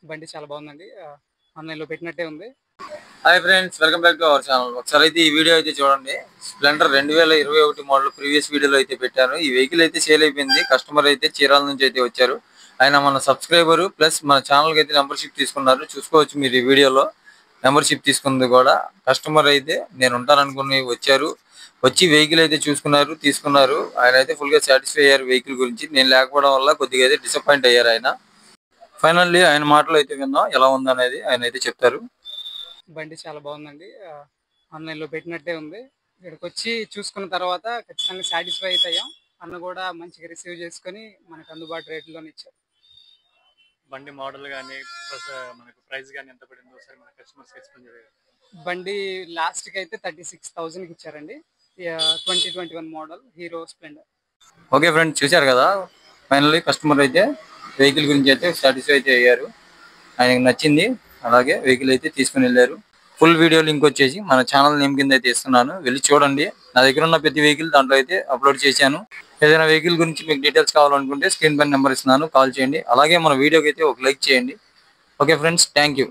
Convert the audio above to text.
బండి చాలా బాగుందండి. ఆన్‌లైన్‌లో పెట్టినట్టే ఉంది. Hi friends, welcome back to our channel. ఒకసారి అయితే ఈ వీడియో అయితే చూడండి. స్ప్లెండర్ 2021 మోడల్ ప్రీవియస్ వీడియోలో అయితే పెట్టాను. ఈ వెహికల్ అయితే సేల్ అయిపోయింది. కస్టమర్ అయితే చీరాల నుంచి అయితే వచ్చారు. ఆయన మన సబ్స్క్రైబర్ ప్లస్ మన ఛానల్కి అయితే మెంబర్షిప్ తీసుకున్నారు. చూసుకోవచ్చు మీరు ఈ వీడియోలో. మెంబర్షిప్ తీసుకుంది కూడా కస్టమర్ అయితే నేను ఉంటాననుకుని వచ్చారు. వచ్చి వెహికల్ అయితే చూసుకున్నారు, తీసుకున్నారు. ఆయన అయితే ఫుల్గా సాటిస్ఫై అయ్యారు వెహికల్ గురించి. నేను లేకపోవడం వల్ల కొద్దిగా అయితే డిసప్పాయింట్ అయ్యారు ఆయన. ఫైనల్లీ ఆయన మాటలు అయితే విన్నాం, ఎలా ఉందనేది ఆయన అయితే చెప్తారు. బండి చాలా బాగుందండి. ఆన్‌లైన్‌లో పెట్టినట్టే ఉంది. ఇక్కడికొచ్చి చూసుకున్న తర్వాత ఖచ్చితంగా సాటిస్ఫై అయితే అయ్యాం. అన్న కూడా మంచిగా రిసీవ్ చేసుకొని మనకు అందుబాటు రేట్‌లోనే ఇచ్చారు. బండి మోడల్ గానీ ప్లస్ మనకు ప్రైస్ గానీ ఎంత పడిందో ఒకసారి మన కస్టమర్స్‌కి ఎక్స్‌ప్లెయిన్ చేయండి. బండి లాస్ట్‌కి అయితే 36,000కి ఇచ్చారండి. 2021 model hero Splendor. Okay friends, చూశారు కదా. ఫైనల్లీ కస్టమర్ అయితే వెహికల్ గురించి అయితే సాటిస్ఫై అయితే అయ్యారు. ఆయనకు నచ్చింది, అలాగే వెహికల్ అయితే తీసుకుని వెళ్ళారు. ఫుల్ వీడియో లింక్ వచ్చేసి మన ఛానల్ నేమ్ కింద అయితే ఇస్తున్నాను, వెళ్ళి చూడండి. నా దగ్గర ఉన్న ప్రతి వెహికల్ దాంట్లో అయితే అప్లోడ్ చేశాను. ఏదైనా వెహికల్ గురించి మీకు డీటెయిల్స్ కావాలనుకుంటే స్క్రీన్ పైన నెంబర్ ఇస్తున్నాను, కాల్ చేయండి. అలాగే మన వీడియోకి అయితే ఒక లైక్ చేయండి. Okay friends, thank you.